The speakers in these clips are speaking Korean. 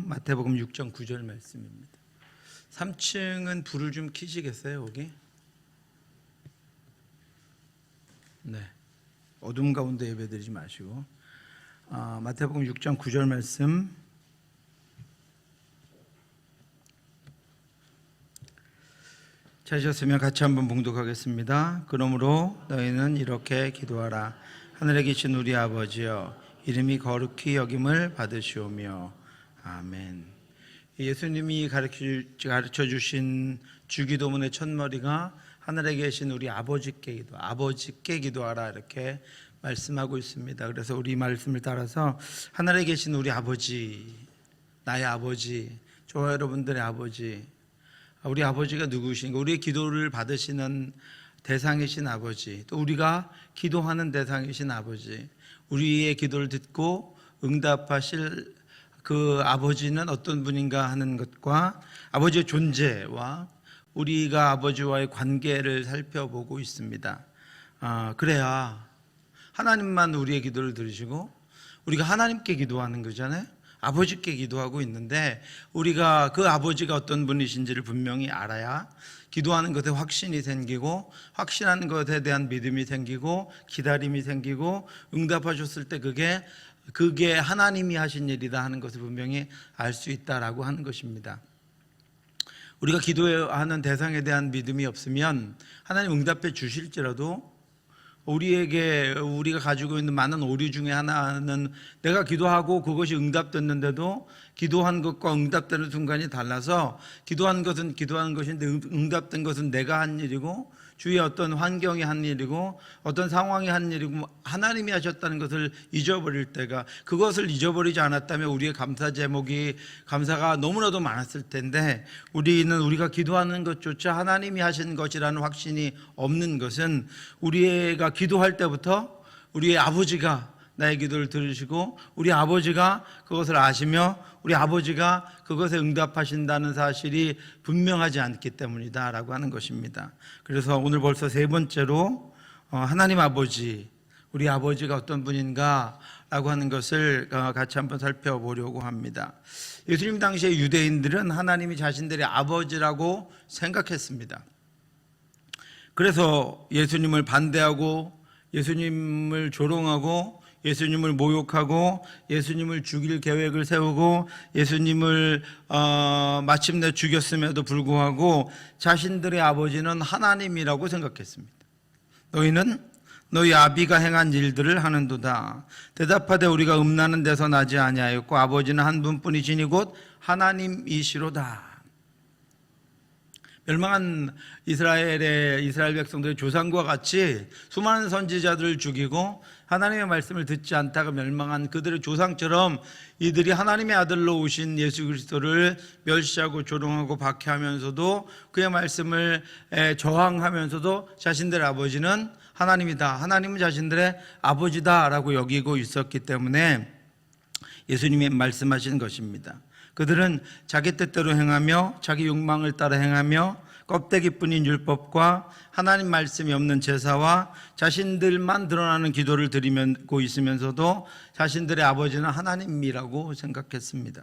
마태복음 6장 9절 말씀입니다. 3층은 불을 좀 켜시겠어요? 여기? 네. 어둠 가운데 예배드리지 마시고 마태복음 6장 9절 말씀 찾으셨으면 같이 한번 봉독하겠습니다. 그러므로 너희는 이렇게 기도하라. 하늘에 계신 우리 아버지여, 이름이 거룩히 여김을 받으시오며. 아멘. 예수님이 가르쳐 주신 주기도문의 첫머리가 하늘에 계신 우리 아버지께 기도하라 이렇게 말씀하고 있습니다. 그래서 우리 말씀을 따라서 하늘에 계신 우리 아버지, 나의 아버지, 저와 여러분들의 아버지, 우리 아버지가 누구신가? 우리의 기도를 받으시는 대상이신 아버지, 또 우리가 기도하는 대상이신 아버지, 우리의 기도를 듣고 응답하실 그 아버지는 어떤 분인가 하는 것과 아버지의 존재와 우리가 아버지와의 관계를 살펴보고 있습니다. 그래야 하나님만 우리의 기도를 들으시고 우리가 하나님께 기도하는 거잖아요. 아버지께 기도하고 있는데 우리가 그 아버지가 어떤 분이신지를 분명히 알아야 기도하는 것에 확신이 생기고, 확신하는 것에 대한 믿음이 생기고, 기다림이 생기고, 응답하셨을 때 그게 하나님이 하신 일이다 하는 것을 분명히 알 수 있다라고 하는 것입니다. 우리가 기도하는 대상에 대한 믿음이 없으면 하나님 응답해 주실지라도 우리가 가지고 있는 많은 오류 중에 하나는 내가 기도하고 그것이 응답됐는데도 기도한 것과 응답되는 순간이 달라서 기도한 것은 기도한 것인데 응답된 것은 내가 한 일이고 주위에 어떤 환경이 한 일이고 어떤 상황이 한 일이고 하나님이 하셨다는 것을 잊어버릴 때가, 그것을 잊어버리지 않았다면 우리의 감사 제목이, 감사가 너무나도 많았을 텐데 우리가 기도하는 것조차 하나님이 하신 것이라는 확신이 없는 것은 우리가 기도할 때부터 우리의 아버지가 나의 기도를 들으시고 우리 아버지가 그것을 아시며 우리 아버지가 그것에 응답하신다는 사실이 분명하지 않기 때문이다 라고 하는 것입니다. 그래서 오늘 벌써 세 번째로 하나님 아버지, 우리 아버지가 어떤 분인가 라고 하는 것을 같이 한번 살펴보려고 합니다. 예수님 당시에 유대인들은 하나님이 자신들의 아버지라고 생각했습니다. 그래서 예수님을 반대하고 예수님을 조롱하고 예수님을 모욕하고 예수님을 죽일 계획을 세우고 예수님을 마침내 죽였음에도 불구하고 자신들의 아버지는 하나님이라고 생각했습니다. 너희는 너희 아비가 행한 일들을 하는도다. 대답하되 우리가 음나는 데서 나지 아니하였고 아버지는 한 분뿐이시니 곧 하나님이시로다. 멸망한 이스라엘 백성들의 조상과 같이 수많은 선지자들을 죽이고 하나님의 말씀을 듣지 않다가 멸망한 그들의 조상처럼 이들이 하나님의 아들로 오신 예수 그리스도를 멸시하고 조롱하고 박해하면서도 그의 말씀을 저항하면서도 자신들의 아버지는 하나님이다, 하나님은 자신들의 아버지다라고 여기고 있었기 때문에 예수님이 말씀하신 것입니다. 그들은 자기 뜻대로 행하며 자기 욕망을 따라 행하며 껍데기뿐인 율법과 하나님 말씀이 없는 제사와 자신들만 드러나는 기도를 드리고 있으면서도 자신들의 아버지는 하나님이라고 생각했습니다.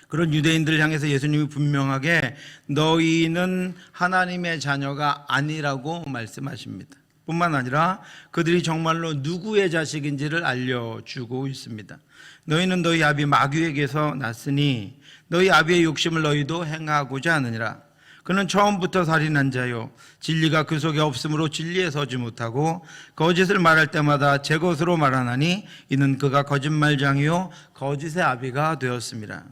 그런 유대인들을 향해서 예수님이 분명하게 너희는 하나님의 자녀가 아니라고 말씀하십니다. 뿐만 아니라 그들이 정말로 누구의 자식인지를 알려주고 있습니다. 너희는 너희 아비 마귀에게서 났으니 너희 아비의 욕심을 너희도 행하고자 하느니라. 그는 처음부터 살인한 자요 진리가 그 속에 없으므로 진리에 서지 못하고 거짓을 말할 때마다 제 것으로 말하나니 이는 그가 거짓말장이요 거짓의 아비가 되었습니다.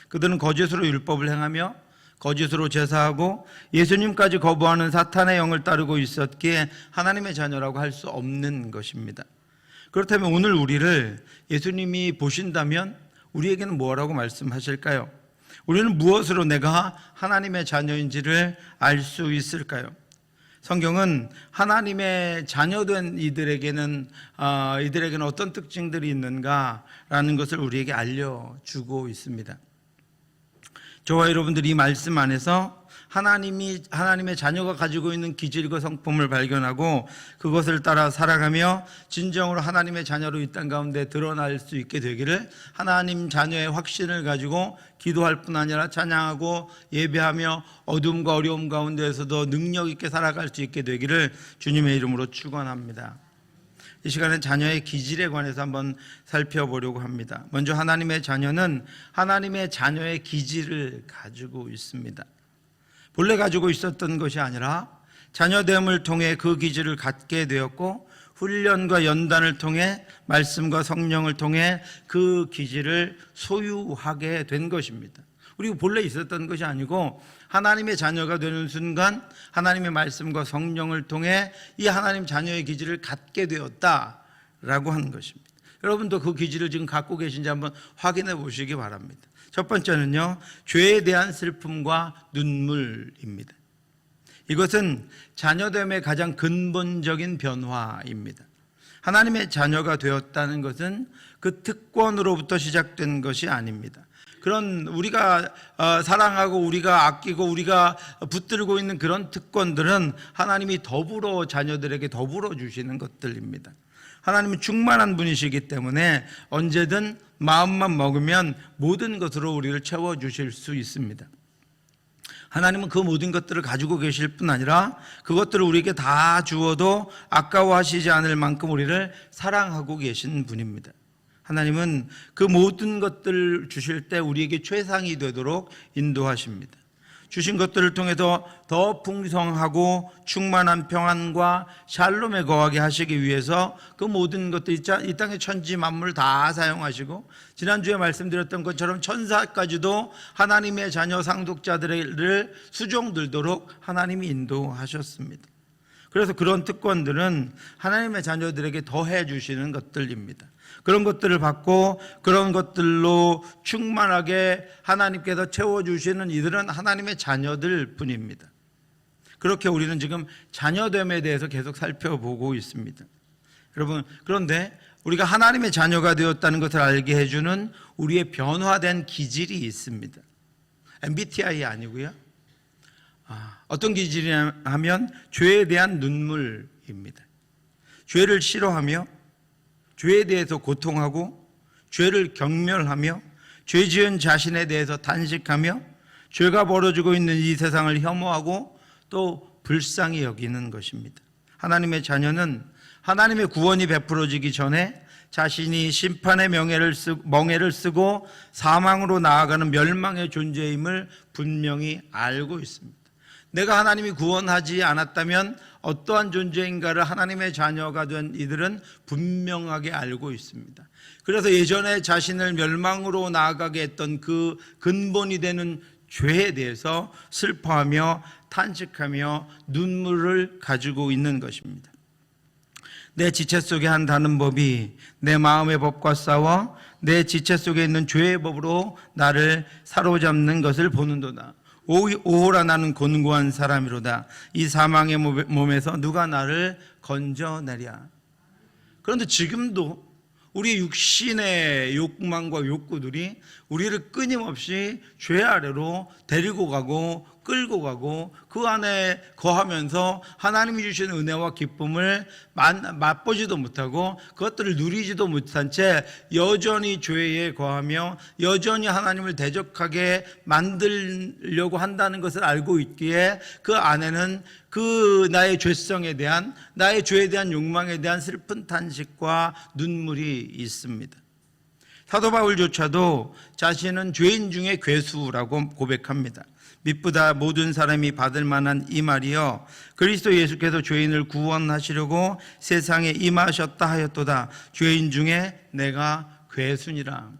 그들은 거짓으로 율법을 행하며 거짓으로 제사하고 예수님까지 거부하는 사탄의 영을 따르고 있었기에 하나님의 자녀라고 할 수 없는 것입니다. 그렇다면 오늘 우리를 예수님이 보신다면 우리에게는 뭐라고 말씀하실까요? 우리는 무엇으로 내가 하나님의 자녀인지를 알 수 있을까요? 성경은 하나님의 자녀된 이들에게는 어떤 특징들이 있는가라는 것을 우리에게 알려주고 있습니다. 저와 여러분들이 이 말씀 안에서 하나님의 자녀가 가지고 있는 기질과 성품을 발견하고 그것을 따라 살아가며 진정으로 하나님의 자녀로 이 땅 가운데 드러날 수 있게 되기를, 하나님 자녀의 확신을 가지고 기도할 뿐 아니라 찬양하고 예배하며 어둠과 어려움 가운데에서도 능력 있게 살아갈 수 있게 되기를 주님의 이름으로 축원합니다. 이 시간에 자녀의 기질에 관해서 한번 살펴보려고 합니다. 먼저 하나님의 자녀는 하나님의 자녀의 기질을 가지고 있습니다. 본래 가지고 있었던 것이 아니라 자녀됨을 통해 그 기질을 갖게 되었고, 훈련과 연단을 통해 말씀과 성령을 통해 그 기질을 소유하게 된 것입니다. 우리가 본래 있었던 것이 아니고 하나님의 자녀가 되는 순간 하나님의 말씀과 성령을 통해 이 하나님 자녀의 기질을 갖게 되었다라고 하는 것입니다. 여러분도 그 기질을 지금 갖고 계신지 한번 확인해 보시기 바랍니다. 첫 번째는요, 죄에 대한 슬픔과 눈물입니다. 이것은 자녀됨의 가장 근본적인 변화입니다. 하나님의 자녀가 되었다는 것은 그 특권으로부터 시작된 것이 아닙니다. 그런 우리가 사랑하고 우리가 아끼고 우리가 붙들고 있는 그런 특권들은 하나님이 더불어 자녀들에게 더불어 주시는 것들입니다. 하나님은 충만한 분이시기 때문에 언제든 마음만 먹으면 모든 것으로 우리를 채워주실 수 있습니다. 하나님은 그 모든 것들을 가지고 계실 뿐 아니라 그것들을 우리에게 다 주어도 아까워하시지 않을 만큼 우리를 사랑하고 계신 분입니다. 하나님은 그 모든 것들을 주실 때 우리에게 최상이 되도록 인도하십니다. 주신 것들을 통해서 더 풍성하고 충만한 평안과 샬롬에 거하게 하시기 위해서 그 모든 것들, 이 땅의 천지 만물 다 사용하시고, 지난주에 말씀드렸던 것처럼 천사까지도 하나님의 자녀 상속자들을 수종들도록 하나님이 인도하셨습니다. 그래서 그런 특권들은 하나님의 자녀들에게 더해 주시는 것들입니다. 그런 것들을 받고 그런 것들로 충만하게 하나님께서 채워주시는 이들은 하나님의 자녀들 뿐입니다. 그렇게 우리는 지금 자녀됨에 대해서 계속 살펴보고 있습니다. 여러분, 그런데 우리가 하나님의 자녀가 되었다는 것을 알게 해주는 우리의 변화된 기질이 있습니다. MBTI 아니고요. 어떤 기질이냐 하면 죄에 대한 눈물입니다. 죄를 싫어하며 죄에 대해서 고통하고 죄를 경멸하며 죄 지은 자신에 대해서 탄식하며 죄가 벌어지고 있는 이 세상을 혐오하고 또 불쌍히 여기는 것입니다. 하나님의 자녀는 하나님의 구원이 베풀어지기 전에 자신이 심판의 멍에를 쓰고 사망으로 나아가는 멸망의 존재임을 분명히 알고 있습니다. 내가 하나님이 구원하지 않았다면 어떠한 존재인가를 하나님의 자녀가 된 이들은 분명하게 알고 있습니다. 그래서 예전에 자신을 멸망으로 나아가게 했던 그 근본이 되는 죄에 대해서 슬퍼하며 탄식하며 눈물을 가지고 있는 것입니다. 내 지체 속에 한다는 법이 내 마음의 법과 싸워 내 지체 속에 있는 죄의 법으로 나를 사로잡는 것을 보는도다. 오호라, 나는 곤고한 사람이로다. 이 사망의 몸에서 누가 나를 건져내랴. 그런데 지금도 우리 육신의 욕망과 욕구들이 우리를 끊임없이 죄 아래로 데리고 가고 끌고 가고 그 안에 거하면서 하나님이 주시는 은혜와 기쁨을 맛보지도 못하고 그것들을 누리지도 못한 채 여전히 죄에 거하며 여전히 하나님을 대적하게 만들려고 한다는 것을 알고 있기에 그 안에는 그 나의 죄성에 대한, 나의 죄에 대한 욕망에 대한 슬픈 탄식과 눈물이 있습니다. 사도 바울조차도 자신은 죄인 중에 괴수라고 고백합니다. 미쁘다 모든 사람이 받을 만한 이 말이여, 그리스도 예수께서 죄인을 구원하시려고 세상에 임하셨다 하였도다. 죄인 중에 내가 괴수니라.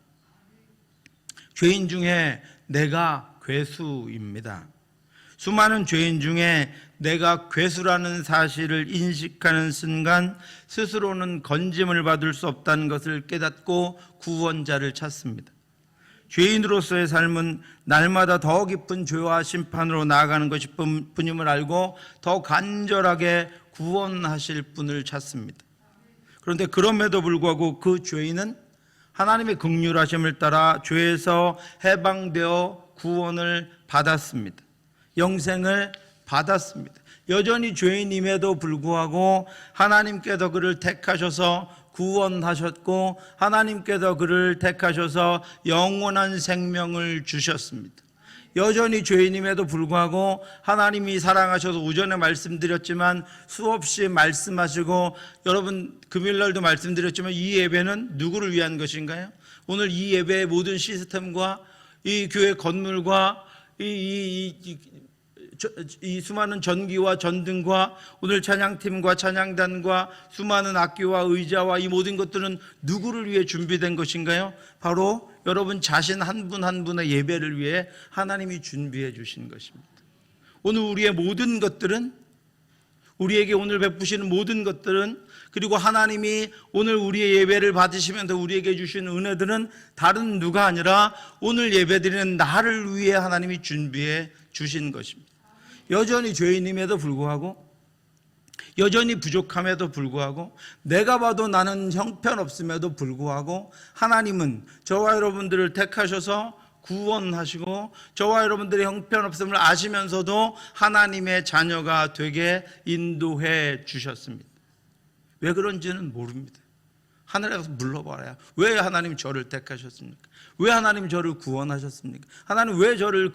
죄인 중에 내가 괴수입니다. 수많은 죄인 중에 내가 괴수라는 사실을 인식하는 순간 스스로는 건짐을 받을 수 없다는 것을 깨닫고 구원자를 찾습니다. 죄인으로서의 삶은 날마다 더 깊은 죄와 심판으로 나아가는 것이 뿐임을 알고 더 간절하게 구원하실 분을 찾습니다. 그런데 그럼에도 불구하고 그 죄인은 하나님의 긍휼하심을 따라 죄에서 해방되어 구원을 받았습니다. 영생을 받았습니다. 여전히 죄인임에도 불구하고 하나님께서 그를 택하셔서 구원하셨고 하나님께서 그를 택하셔서 영원한 생명을 주셨습니다. 여전히 죄인임에도 불구하고 하나님이 사랑하셔서 오전에 말씀드렸지만 수없이 말씀하시고, 여러분 금요일날도 말씀드렸지만 이 예배는 누구를 위한 것인가요? 오늘 이 예배의 모든 시스템과 이 교회 건물과 이 수많은 전기와 전등과 오늘 찬양팀과 찬양단과 수많은 악기와 의자와 이 모든 것들은 누구를 위해 준비된 것인가요? 바로 여러분 자신 한 분 한 분의 예배를 위해 하나님이 준비해 주신 것입니다. 오늘 우리의 모든 것들은, 우리에게 오늘 베푸시는 모든 것들은, 그리고 하나님이 오늘 우리의 예배를 받으시면서 우리에게 주신 은혜들은 다른 누가 아니라 오늘 예배드리는 나를 위해 하나님이 준비해 주신 것입니다. 여전히 죄인임에도 불구하고, 여전히 부족함에도 불구하고, 내가 봐도 나는 형편없음에도 불구하고 하나님은 저와 여러분들을 택하셔서 구원하시고 저와 여러분들의 형편없음을 아시면서도 하나님의 자녀가 되게 인도해 주셨습니다. 왜 그런지는 모릅니다. 하늘에 가서 물어봐야 왜 하나님 저를 택하셨습니까? 왜 하나님 저를 구원하셨습니까? 하나님 왜 저를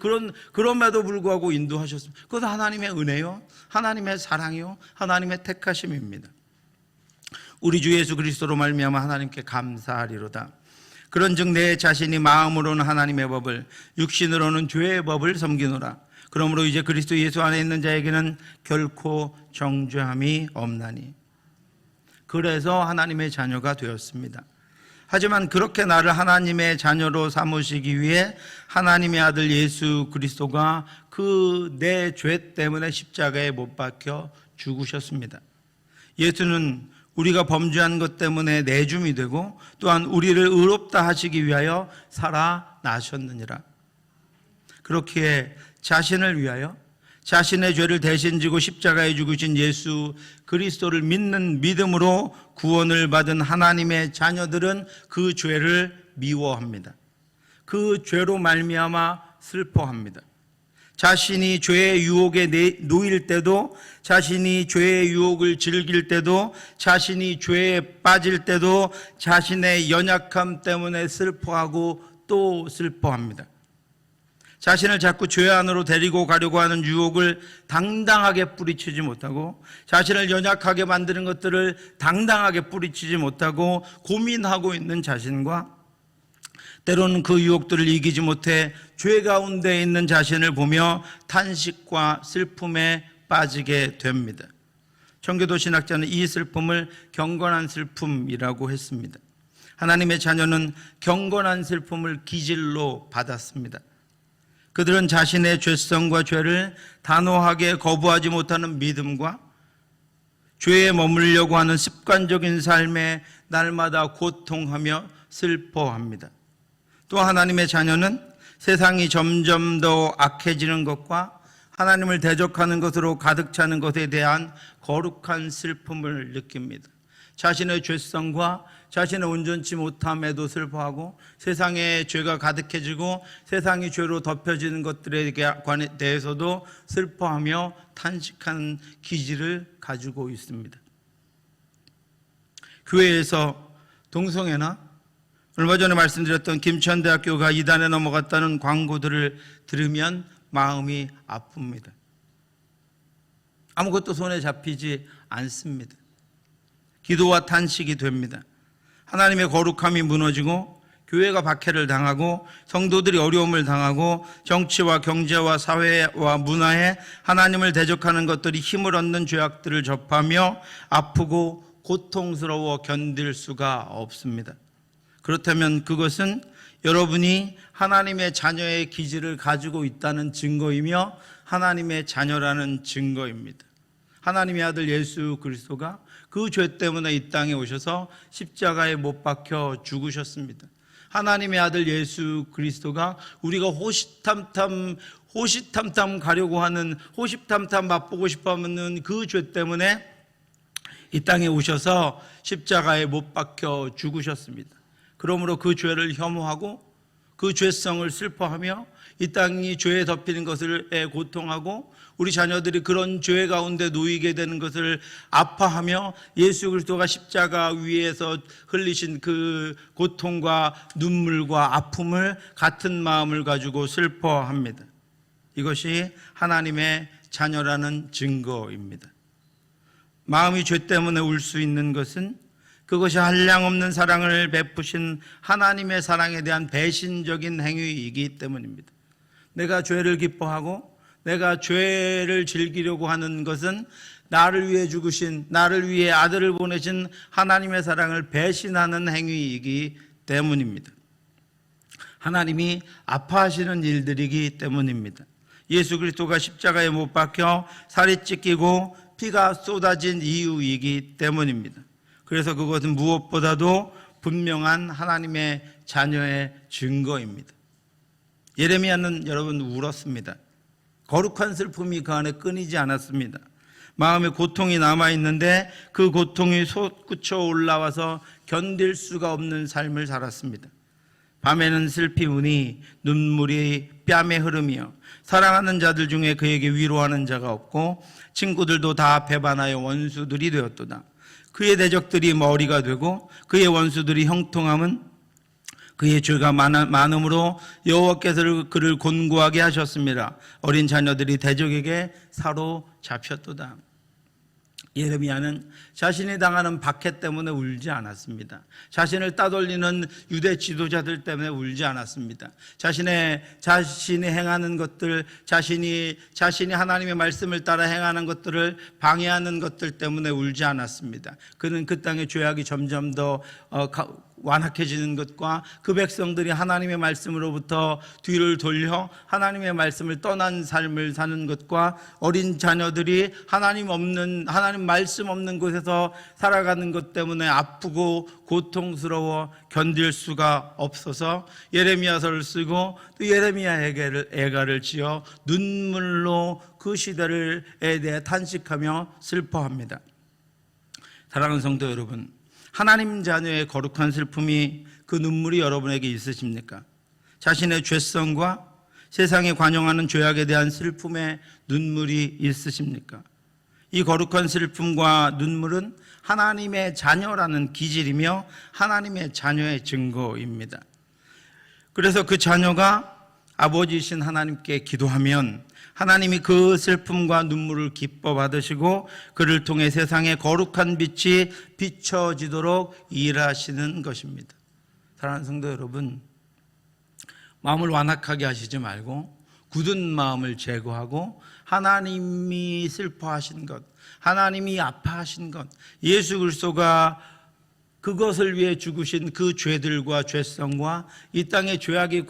그럼에도 불구하고 인도하셨습니까? 그것도 하나님의 은혜요, 하나님의 사랑이요, 하나님의 택하심입니다. 우리 주 예수 그리스도로 말미암아 하나님께 감사하리로다. 그런즉 내 자신이 마음으로는 하나님의 법을, 육신으로는 죄의 법을 섬기노라. 그러므로 이제 그리스도 예수 안에 있는 자에게는 결코 정죄함이 없나니. 그래서 하나님의 자녀가 되었습니다. 하지만 그렇게 나를 하나님의 자녀로 삼으시기 위해 하나님의 아들 예수 그리스도가 그 내 죄 때문에 십자가에 못 박혀 죽으셨습니다. 예수는 우리가 범죄한 것 때문에 내줌이 되고 또한 우리를 의롭다 하시기 위하여 살아나셨느니라. 그렇기에 자신을 위하여 자신의 죄를 대신 지고 십자가에 죽으신 예수 그리스도를 믿는 믿음으로 구원을 받은 하나님의 자녀들은 그 죄를 미워합니다. 그 죄로 말미암아 슬퍼합니다. 자신이 죄의 유혹에 놓일 때도, 자신이 죄의 유혹을 즐길 때도, 자신이 죄에 빠질 때도 자신의 연약함 때문에 슬퍼하고 또 슬퍼합니다. 자신을 자꾸 죄 안으로 데리고 가려고 하는 유혹을 당당하게 뿌리치지 못하고, 자신을 연약하게 만드는 것들을 당당하게 뿌리치지 못하고 고민하고 있는 자신과, 때로는 그 유혹들을 이기지 못해 죄 가운데 있는 자신을 보며 탄식과 슬픔에 빠지게 됩니다. 청교도 신학자는 이 슬픔을 경건한 슬픔이라고 했습니다. 하나님의 자녀는 경건한 슬픔을 기질로 받았습니다. 그들은 자신의 죄성과 죄를 단호하게 거부하지 못하는 믿음과 죄에 머물려고 하는 습관적인 삶에 날마다 고통하며 슬퍼합니다. 또 하나님의 자녀는 세상이 점점 더 악해지는 것과 하나님을 대적하는 것으로 가득 차는 것에 대한 거룩한 슬픔을 느낍니다. 자신의 죄성과 자신의 온전치 못함에도 슬퍼하고, 세상에 죄가 가득해지고 세상이 죄로 덮여지는 것들에 대해서도 슬퍼하며 탄식하는 기질을 가지고 있습니다. 교회에서 동성애나 얼마 전에 말씀드렸던 김천대학교가 이단에 넘어갔다는 광고들을 들으면 마음이 아픕니다. 아무것도 손에 잡히지 않습니다. 기도와 탄식이 됩니다. 하나님의 거룩함이 무너지고 교회가 박해를 당하고 성도들이 어려움을 당하고 정치와 경제와 사회와 문화에 하나님을 대적하는 것들이 힘을 얻는 죄악들을 접하며 아프고 고통스러워 견딜 수가 없습니다. 그렇다면 그것은 여러분이 하나님의 자녀의 기질을 가지고 있다는 증거이며 하나님의 자녀라는 증거입니다. 하나님의 아들 예수 그리스도가 그 죄 때문에 이 땅에 오셔서 십자가에 못 박혀 죽으셨습니다. 하나님의 아들 예수 그리스도가 우리가 호시탐탐 가려고 하는, 호시탐탐 맛보고 싶어하는 그 죄 때문에 이 땅에 오셔서 십자가에 못 박혀 죽으셨습니다. 그러므로 그 죄를 혐오하고 그 죄성을 슬퍼하며 이 땅이 죄에 덮이는 것을 고통하고 우리 자녀들이 그런 죄 가운데 놓이게 되는 것을 아파하며 예수 그리스도가 십자가 위에서 흘리신 그 고통과 눈물과 아픔을 같은 마음을 가지고 슬퍼합니다. 이것이 하나님의 자녀라는 증거입니다. 마음이 죄 때문에 울 수 있는 것은 그것이 한량없는 사랑을 베푸신 하나님의 사랑에 대한 배신적인 행위이기 때문입니다. 내가 죄를 기뻐하고 내가 죄를 즐기려고 하는 것은 나를 위해 죽으신, 나를 위해 아들을 보내신 하나님의 사랑을 배신하는 행위이기 때문입니다. 하나님이 아파하시는 일들이기 때문입니다. 예수 그리스도가 십자가에 못 박혀 살이 찢기고 피가 쏟아진 이유이기 때문입니다. 그래서 그것은 무엇보다도 분명한 하나님의 자녀의 증거입니다. 예레미야는 여러분 울었습니다. 거룩한 슬픔이 그 안에 끊이지 않았습니다. 마음에 고통이 남아있는데 그 고통이 솟구쳐 올라와서 견딜 수가 없는 삶을 살았습니다. 밤에는 슬피 우니 눈물이 뺨에 흐르며 사랑하는 자들 중에 그에게 위로하는 자가 없고 친구들도 다 배반하여 원수들이 되었도다. 그의 대적들이 머리가 되고 그의 원수들이 형통함은 그의 죄가 많음으로 여호와께서 그를 곤고하게 하셨습니다. 어린 자녀들이 대적에게 사로잡혔도다. 예레미야는 자신이 당하는 박해 때문에 울지 않았습니다. 자신을 따돌리는 유대 지도자들 때문에 울지 않았습니다. 자신이 행하는 것들, 자신이 하나님의 말씀을 따라 행하는 것들을 방해하는 것들 때문에 울지 않았습니다. 그는 그 땅의 죄악이 점점 더 완악해지는 것과 그 백성들이 하나님의 말씀으로부터 뒤를 돌려 하나님의 말씀을 떠난 삶을 사는 것과 어린 자녀들이 하나님 말씀 없는 곳에서 살아가는 것 때문에 아프고 고통스러워 견딜 수가 없어서 예레미야서를 쓰고 또 예레미야에게 애가를 지어 눈물로 그 시대에 대해 탄식하며 슬퍼합니다. 사랑하는 성도 여러분, 하나님 자녀의 거룩한 슬픔이 그 눈물이 여러분에게 있으십니까? 자신의 죄성과 세상에 관용하는 죄악에 대한 슬픔의 눈물이 있으십니까? 이 거룩한 슬픔과 눈물은 하나님의 자녀라는 기질이며 하나님의 자녀의 증거입니다. 그래서 그 자녀가 아버지이신 하나님께 기도하면 하나님이 그 슬픔과 눈물을 기뻐 받으시고 그를 통해 세상에 거룩한 빛이 비춰지도록 일하시는 것입니다. 사랑하는 성도 여러분, 마음을 완악하게 하시지 말고 굳은 마음을 제거하고 하나님이 슬퍼하신 것, 하나님이 아파하신 것, 예수 그리스도가 그것을 위해 죽으신 그 죄들과 죄성과 이 땅의 죄악이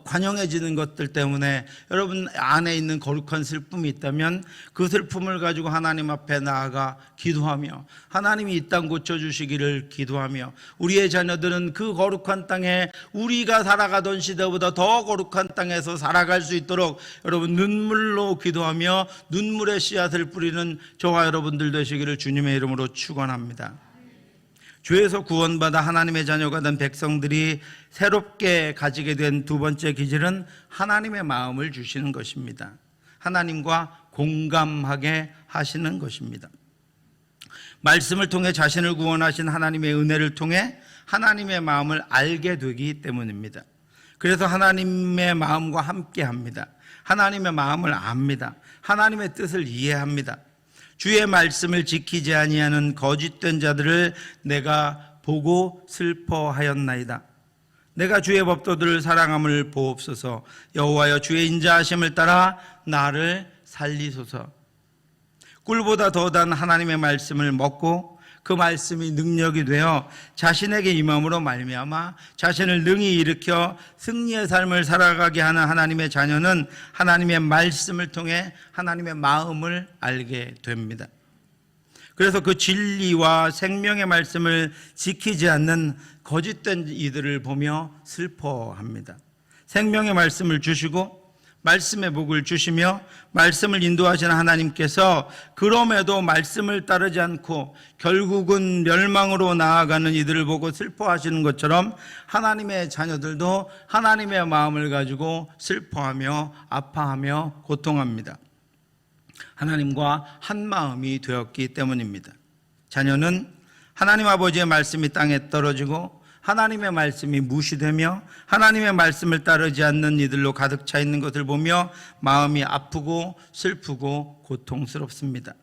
관영해지는 것들 때문에 여러분 안에 있는 거룩한 슬픔이 있다면 그 슬픔을 가지고 하나님 앞에 나아가 기도하며 하나님이 이 땅 고쳐주시기를 기도하며 우리의 자녀들은 그 거룩한 땅에 우리가 살아가던 시대보다 더 거룩한 땅에서 살아갈 수 있도록 여러분 눈물로 기도하며 눈물의 씨앗을 뿌리는 저와 여러분들 되시기를 주님의 이름으로 축원합니다. 죄에서 구원받아 하나님의 자녀가 된 백성들이 새롭게 가지게 된 두 번째 기질은 하나님의 마음을 주시는 것입니다. 하나님과 공감하게 하시는 것입니다. 말씀을 통해 자신을 구원하신 하나님의 은혜를 통해 하나님의 마음을 알게 되기 때문입니다. 그래서 하나님의 마음과 함께 합니다. 하나님의 마음을 압니다. 하나님의 뜻을 이해합니다. 주의 말씀을 지키지 아니하는 거짓된 자들을 내가 보고 슬퍼하였나이다. 내가 주의 법도들을 사랑함을 보옵소서. 여호와여 주의 인자하심을 따라 나를 살리소서. 꿀보다 더 단 하나님의 말씀을 먹고 그 말씀이 능력이 되어 자신에게 임함으로 말미암아 자신을 능히 일으켜 승리의 삶을 살아가게 하는 하나님의 자녀는 하나님의 말씀을 통해 하나님의 마음을 알게 됩니다. 그래서 그 진리와 생명의 말씀을 지키지 않는 거짓된 이들을 보며 슬퍼합니다. 생명의 말씀을 주시고 말씀의 복을 주시며 말씀을 인도하시는 하나님께서 그럼에도 말씀을 따르지 않고 결국은 멸망으로 나아가는 이들을 보고 슬퍼하시는 것처럼 하나님의 자녀들도 하나님의 마음을 가지고 슬퍼하며 아파하며 고통합니다. 하나님과 한 마음이 되었기 때문입니다. 자녀는 하나님 아버지의 말씀이 땅에 떨어지고 하나님의 말씀이 무시되며 하나님의 말씀을 따르지 않는 이들로 가득 차 있는 것을 보며 마음이 아프고 슬프고 고통스럽습니다.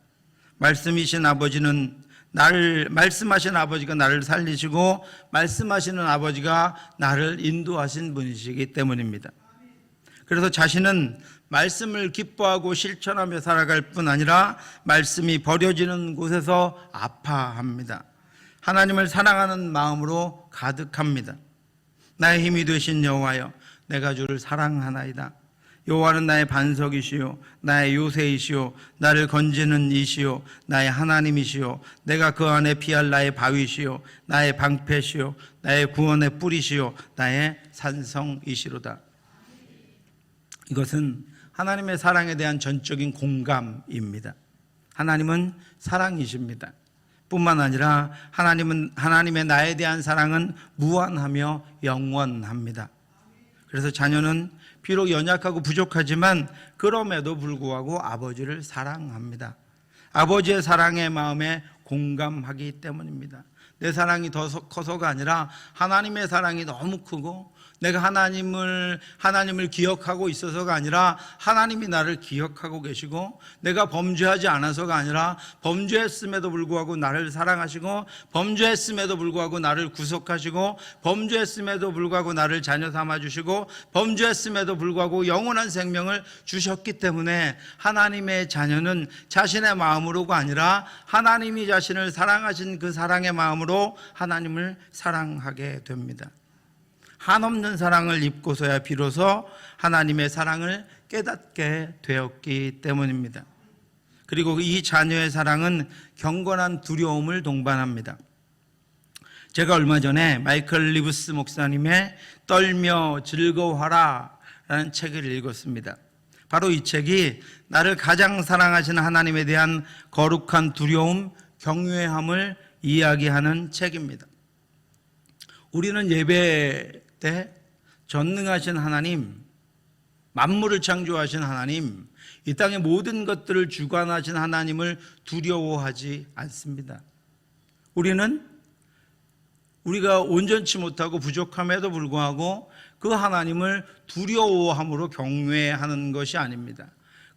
말씀하신 아버지가 나를 살리시고 말씀하시는 아버지가 나를 인도하신 분이시기 때문입니다. 그래서 자신은 말씀을 기뻐하고 실천하며 살아갈 뿐 아니라 말씀이 버려지는 곳에서 아파합니다. 하나님을 사랑하는 마음으로 가득합니다. 나의 힘이 되신 여호와여, 내가 주를 사랑하나이다. 여호와는 나의 반석이시요 나의 요새이시요 나를 건지는 이시요 나의 하나님이시요 내가 그 안에 피할 나의 바위시요 나의 방패시요 나의 구원의 뿌리시요 나의 산성이시로다. 이것은 하나님의 사랑에 대한 전적인 공감입니다. 하나님은 사랑이십니다. 뿐만 아니라 하나님의 나에 대한 사랑은 무한하며 영원합니다. 그래서 자녀는 비록 연약하고 부족하지만 그럼에도 불구하고 아버지를 사랑합니다. 아버지의 사랑의 마음에 공감하기 때문입니다. 내 사랑이 더 커서가 아니라 하나님의 사랑이 너무 크고 내가 하나님을 기억하고 있어서가 아니라 하나님이 나를 기억하고 계시고 내가 범죄하지 않아서가 아니라 범죄했음에도 불구하고 나를 사랑하시고 범죄했음에도 불구하고 나를 구속하시고 범죄했음에도 불구하고 나를 자녀 삼아주시고 범죄했음에도 불구하고 영원한 생명을 주셨기 때문에 하나님의 자녀는 자신의 마음으로가 아니라 하나님이 자신을 사랑하신 그 사랑의 마음으로 하나님을 사랑하게 됩니다. 한없는 사랑을 입고서야 비로소 하나님의 사랑을 깨닫게 되었기 때문입니다. 그리고 이 자녀의 사랑은 경건한 두려움을 동반합니다. 제가 얼마 전에 마이클 리브스 목사님의 떨며 즐거워하라 라는 책을 읽었습니다. 바로 이 책이 나를 가장 사랑하시는 하나님에 대한 거룩한 두려움, 경외함을 이야기하는 책입니다. 우리는 예배 때 전능하신 하나님, 만물을 창조하신 하나님, 이 땅의 모든 것들을 주관하신 하나님을 두려워하지 않습니다. 우리가 온전치 못하고 부족함에도 불구하고 그 하나님을 두려워함으로 경외하는 것이 아닙니다.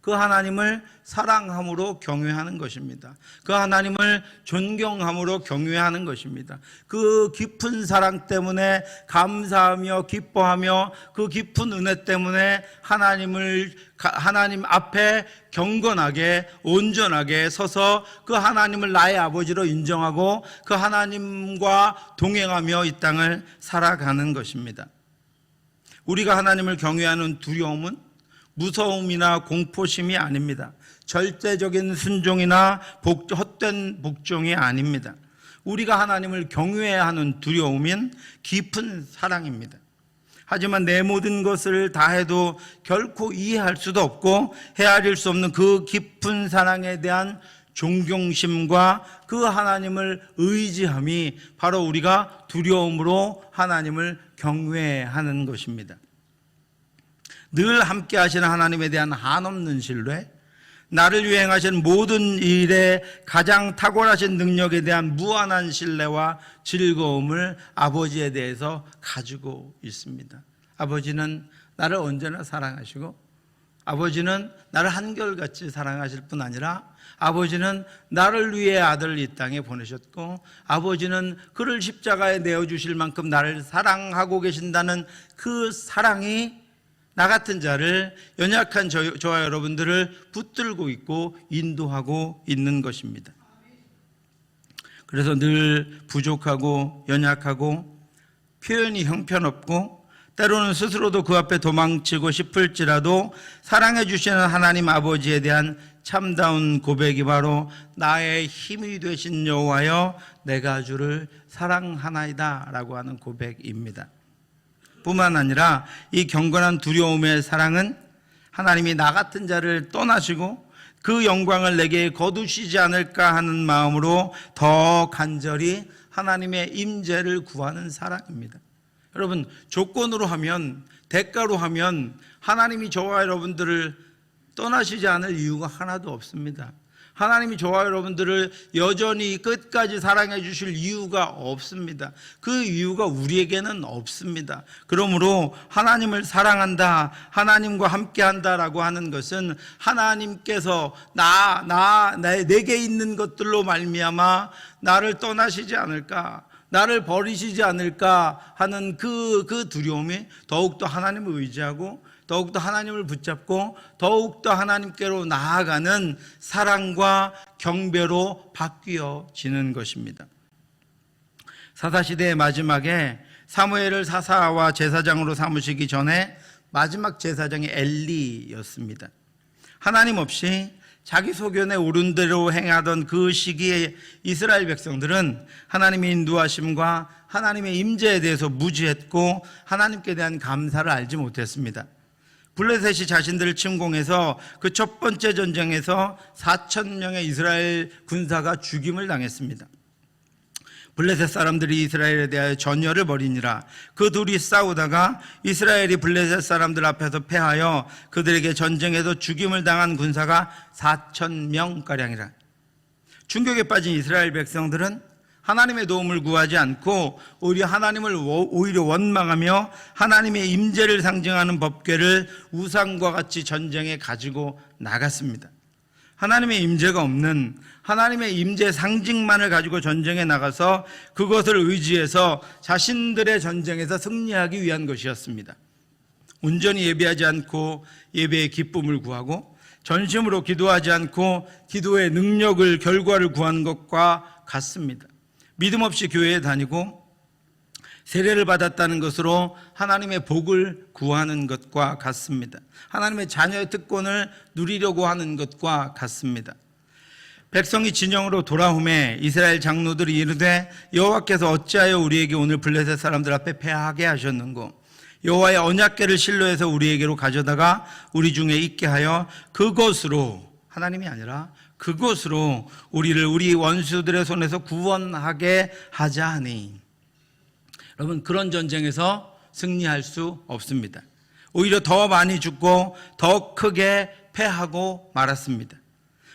그 하나님을 사랑함으로 경외하는 것입니다. 그 하나님을 존경함으로 경외하는 것입니다. 그 깊은 사랑 때문에 감사하며 기뻐하며 그 깊은 은혜 때문에 하나님 앞에 경건하게 온전하게 서서 그 하나님을 나의 아버지로 인정하고 그 하나님과 동행하며 이 땅을 살아가는 것입니다. 우리가 하나님을 경외하는 두려움은 무서움이나 공포심이 아닙니다. 절대적인 순종이나 헛된 복종이 아닙니다. 우리가 하나님을 경외해야 하는 두려움인 깊은 사랑입니다. 하지만 내 모든 것을 다해도 결코 이해할 수도 없고 헤아릴 수 없는 그 깊은 사랑에 대한 존경심과 그 하나님을 의지함이 바로 우리가 두려움으로 하나님을 경외하는 것입니다. 늘 함께 하시는 하나님에 대한 한없는 신뢰, 나를 위해 행하신 모든 일에 가장 탁월하신 능력에 대한 무한한 신뢰와 즐거움을 아버지에 대해서 가지고 있습니다. 아버지는 나를 언제나 사랑하시고 아버지는 나를 한결같이 사랑하실 뿐 아니라 아버지는 나를 위해 아들을 이 땅에 보내셨고 아버지는 그를 십자가에 내어주실 만큼 나를 사랑하고 계신다는 그 사랑이 나 같은 자를, 연약한 저와 여러분들을 붙들고 있고 인도하고 있는 것입니다. 그래서 늘 부족하고 연약하고 표현이 형편없고 때로는 스스로도 그 앞에 도망치고 싶을지라도 사랑해 주시는 하나님 아버지에 대한 참다운 고백이 바로 나의 힘이 되신 여호와여 내가 주를 사랑하나이다 라고 하는 고백입니다. 뿐만 아니라 이 경건한 두려움의 사랑은 하나님이 나 같은 자를 떠나시고 그 영광을 내게 거두시지 않을까 하는 마음으로 더 간절히 하나님의 임재를 구하는 사랑입니다. 여러분, 조건으로 하면, 대가로 하면 하나님이 저와 여러분들을 떠나시지 않을 이유가 하나도 없습니다. 하나님이 저와 여러분들을 여전히 끝까지 사랑해 주실 이유가 없습니다. 그 이유가 우리에게는 없습니다. 그러므로 하나님을 사랑한다, 하나님과 함께한다라고 하는 것은 하나님께서 내게 있는 것들로 말미암아 나를 떠나시지 않을까, 나를 버리시지 않을까 하는 그 두려움이 더욱더 하나님을 의지하고 더욱더 하나님을 붙잡고 더욱더 하나님께로 나아가는 사랑과 경배로 바뀌어지는 것입니다. 사사시대의 마지막에 사무엘을 사사와 제사장으로 삼으시기 전에 마지막 제사장이 엘리였습니다. 하나님 없이 자기 소견에 오른 대로 행하던 그 시기에 이스라엘 백성들은 하나님의 인도하심과 하나님의 임재에 대해서 무지했고 하나님께 대한 감사를 알지 못했습니다. 블레셋이 자신들을 침공해서 그 첫 번째 전쟁에서 4,000명의 이스라엘 군사가 죽임을 당했습니다. 블레셋 사람들이 이스라엘에 대하여 전열을 벌이니라. 그 둘이 싸우다가 이스라엘이 블레셋 사람들 앞에서 패하여 그들에게 전쟁에서 죽임을 당한 군사가 4,000명가량이라. 충격에 빠진 이스라엘 백성들은 하나님의 도움을 구하지 않고 오히려 하나님을 원망하며 하나님의 임재를 상징하는 법궤를 우상과 같이 전쟁에 가지고 나갔습니다. 하나님의 임재가 없는 하나님의 임재 상징만을 가지고 전쟁에 나가서 그것을 의지해서 자신들의 전쟁에서 승리하기 위한 것이었습니다. 온전히 예배하지 않고 예배의 기쁨을 구하고 전심으로 기도하지 않고 기도의 능력을, 결과를 구하는 것과 같습니다. 믿음 없이 교회에 다니고 세례를 받았다는 것으로 하나님의 복을 구하는 것과 같습니다. 하나님의 자녀의 특권을 누리려고 하는 것과 같습니다. 백성이 진영으로 돌아오매 이스라엘 장로들이 이르되 여호와께서 어찌하여 우리에게 오늘 블레셋 사람들 앞에 패하게 하셨는고 여호와의 언약궤를 실로해서 우리에게로 가져다가 우리 중에 있게 하여 그것으로, 하나님이 아니라 그것으로 우리를 우리 원수들의 손에서 구원하게 하자 하니. 여러분, 그런 전쟁에서 승리할 수 없습니다. 오히려 더 많이 죽고 더 크게 패하고 말았습니다.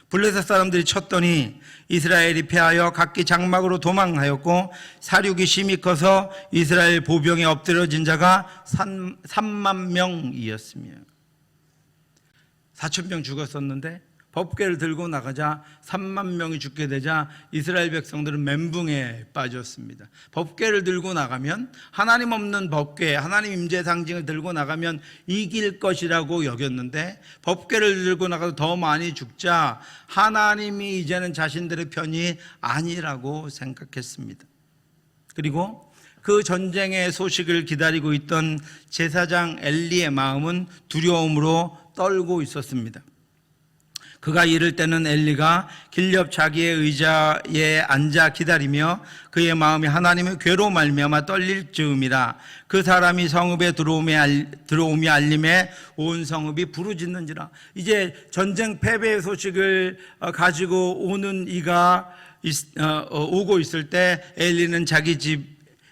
블레셋 사람들이 쳤더니 이스라엘이 패하여 각기 장막으로 도망하였고 사륙이 심히 커서 이스라엘 보병에 엎드려진 자가 3만 명이었으며 4,000명 죽었었는데 법궤를 들고 나가자 3만 명이 죽게 되자 이스라엘 백성들은 멘붕에 빠졌습니다. 법궤를 들고 나가면, 하나님 없는 법궤, 하나님 임재 상징을 들고 나가면 이길 것이라고 여겼는데 법궤를 들고 나가서 더 많이 죽자 하나님이 이제는 자신들의 편이 아니라고 생각했습니다. 그리고 그 전쟁의 소식을 기다리고 있던 제사장 엘리의 마음은 두려움으로 떨고 있었습니다. 그가 이를 때는 엘리가 길옆 자기의 의자에 앉아 기다리며 그의 마음이 하나님의 괴로 말미암아 떨릴 즈음이라. 그 사람이 성읍에 들어오미 알림에 온 성읍이 부르짖는지라. 이제 전쟁 패배의 소식을 가지고 오는 이가 오고 있을 때 엘리는 자기 집의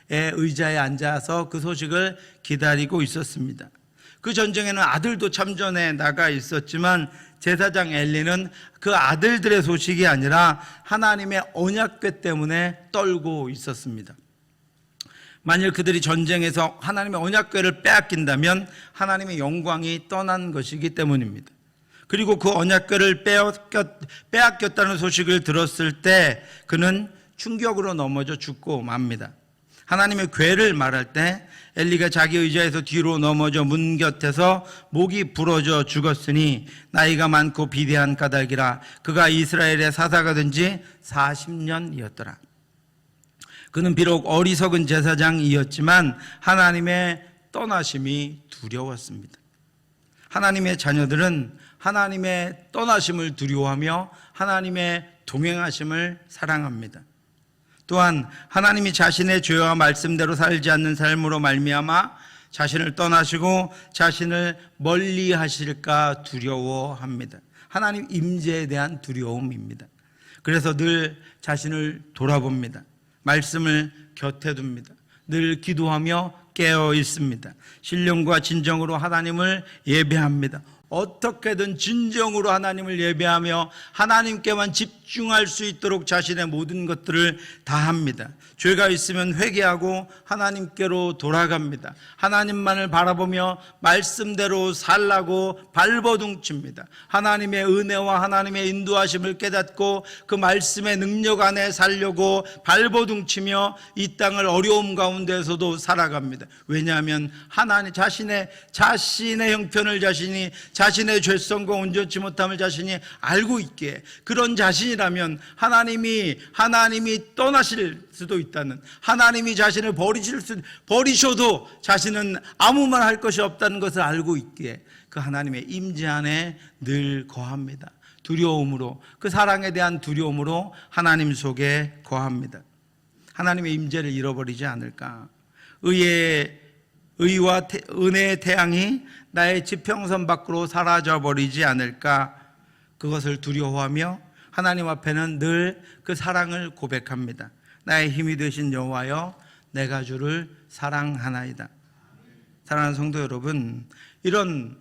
의자에 앉아서 그 소식을 기다리고 있었습니다. 그 전쟁에는 아들도 참전해 나가 있었지만 제사장 엘리는 그 아들들의 소식이 아니라 하나님의 언약궤 때문에 떨고 있었습니다. 만일 그들이 전쟁에서 하나님의 언약궤를 빼앗긴다면 하나님의 영광이 떠난 것이기 때문입니다. 그리고 그 언약궤를 빼앗겼다는 소식을 들었을 때 그는 충격으로 넘어져 죽고 맙니다. 하나님의 궤를 말할 때 엘리가 자기 의자에서 뒤로 넘어져 문 곁에서 목이 부러져 죽었으니 나이가 많고 비대한 까닭이라. 그가 이스라엘의 사사가 된 지 40년이었더라. 그는 비록 어리석은 제사장이었지만 하나님의 떠나심이 두려웠습니다. 하나님의 자녀들은 하나님의 떠나심을 두려워하며 하나님의 동행하심을 사랑합니다. 또한 하나님이 자신의 죄와 말씀대로 살지 않는 삶으로 말미암아 자신을 떠나시고 자신을 멀리 하실까 두려워합니다. 하나님 임재에 대한 두려움입니다. 그래서 늘 자신을 돌아봅니다. 말씀을 곁에 둡니다. 늘 기도하며 깨어 있습니다. 신령과 진정으로 하나님을 예배합니다. 어떻게든 진정으로 하나님을 예배하며 하나님께만 집중할 수 있도록 자신의 모든 것들을 다합니다. 죄가 있으면 회개하고 하나님께로 돌아갑니다. 하나님만을 바라보며 말씀대로 살라고 발버둥칩니다. 하나님의 은혜와 하나님의 인도하심을 깨닫고 그 말씀의 능력 안에 살려고 발버둥치며 이 땅을 어려움 가운데서도 살아갑니다. 왜냐하면 하나님 자신의 형편을 자신의 죄성과 온전치 못함을 자신이 알고 있기에, 그런 자신이라면 하나님이 떠나실 수도 있다는, 하나님이 자신을 버리셔도 자신은 아무 말 할 것이 없다는 것을 알고 있기에 그 하나님의 임재 안에 늘 거합니다. 두려움으로, 그 사랑에 대한 두려움으로 하나님 속에 거합니다. 하나님의 임재를 잃어버리지 않을까? 의와 은혜의 태양이 나의 지평선 밖으로 사라져 버리지 않을까? 그것을 두려워하며 하나님 앞에는 늘 그 사랑을 고백합니다. 나의 힘이 되신 여호와여, 내가 주를 사랑하나이다. 사랑하는 성도 여러분, 이런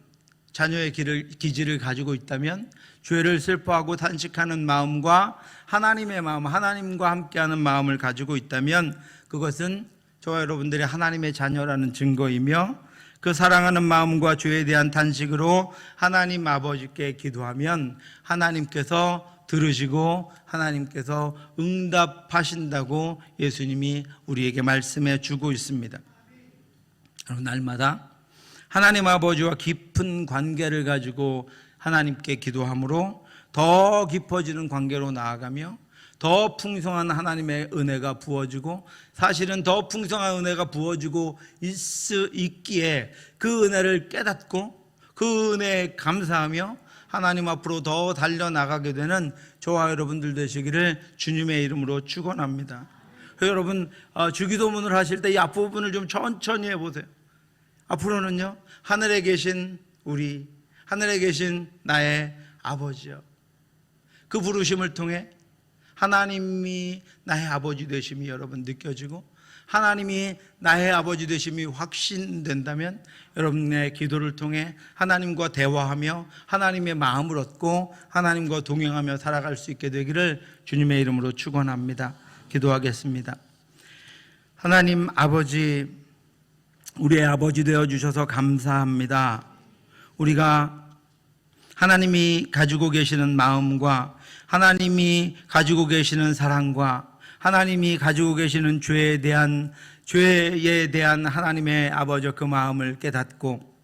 자녀의 기질을 가지고 있다면, 죄를 슬퍼하고 탄식하는 마음과 하나님의 마음, 하나님과 함께하는 마음을 가지고 있다면, 그것은 저와 여러분들이 하나님의 자녀라는 증거이며, 그 사랑하는 마음과 죄에 대한 탄식으로 하나님 아버지께 기도하면 하나님께서 들으시고 하나님께서 응답하신다고 예수님이 우리에게 말씀해 주고 있습니다. 날마다 하나님 아버지와 깊은 관계를 가지고 하나님께 기도함으로 더 깊어지는 관계로 나아가며 더 풍성한 하나님의 은혜가 부어지고, 사실은 더 풍성한 은혜가 부어지고 있기에 그 은혜를 깨닫고 그 은혜에 감사하며 하나님 앞으로 더 달려나가게 되는 저와 여러분들 되시기를 주님의 이름으로 축원합니다. 여러분, 주기도문을 하실 때 이 앞부분을 좀 천천히 해보세요. 앞으로는요, 하늘에 계신 하늘에 계신 나의 아버지여, 그 부르심을 통해 하나님이 나의 아버지 되심이 여러분 느껴지고, 하나님이 나의 아버지 되심이 확신된다면 여러분의 기도를 통해 하나님과 대화하며 하나님의 마음을 얻고 하나님과 동행하며 살아갈 수 있게 되기를 주님의 이름으로 축원합니다. 기도하겠습니다. 하나님 아버지, 우리의 아버지 되어주셔서 감사합니다. 우리가 하나님이 가지고 계시는 마음과 하나님이 가지고 계시는 사랑과 하나님이 가지고 계시는 죄에 대한 하나님의 아버지 그 마음을 깨닫고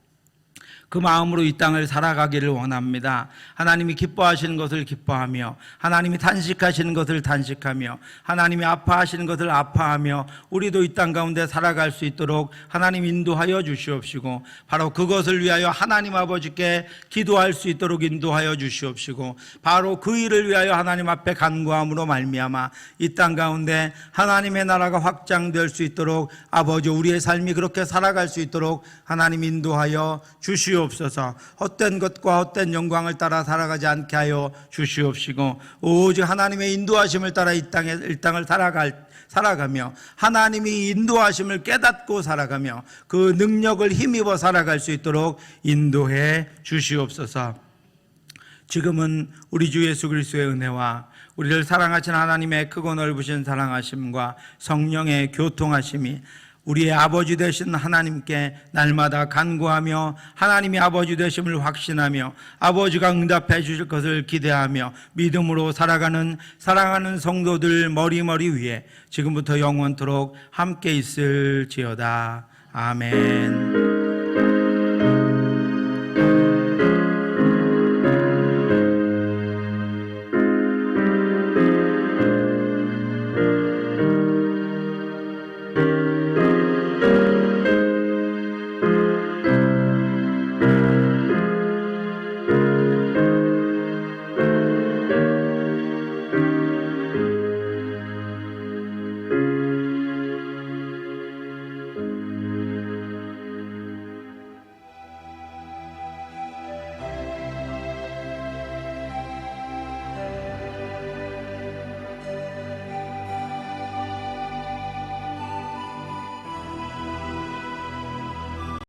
그 마음으로 이 땅을 살아가기를 원합니다. 하나님이 기뻐하시는 것을 기뻐하며 하나님이 탄식하시는 것을 탄식하며 하나님이 아파하시는 것을 아파하며 우리도 이 땅 가운데 살아갈 수 있도록 하나님 인도하여 주시옵시고, 바로 그것을 위하여 하나님 아버지께 기도할 수 있도록 인도하여 주시옵시고, 바로 그 일을 위하여 하나님 앞에 간구함으로 말미암아 이 땅 가운데 하나님의 나라가 확장될 수 있도록, 아버지 우리의 삶이 그렇게 살아갈 수 있도록 하나님 인도하여 주시옵소서. 헛된 것과 헛된 영광을 따라 살아가지 않게 하여 주시옵시고, 오직 하나님의 인도하심을 따라 이 땅을 살아가며 하나님이 인도하심을 깨닫고 살아가며 그 능력을 힘입어 살아갈 수 있도록 인도해 주시옵소서. 지금은 우리 주 예수 그리스도의 은혜와 우리를 사랑하신 하나님의 크고 넓으신 사랑하심과 성령의 교통하심이 우리의 아버지 되신 하나님께 날마다 간구하며 하나님이 아버지 되심을 확신하며 아버지가 응답해 주실 것을 기대하며 믿음으로 살아가는 사랑하는 성도들 머리머리 위에 지금부터 영원토록 함께 있을지어다. 아멘.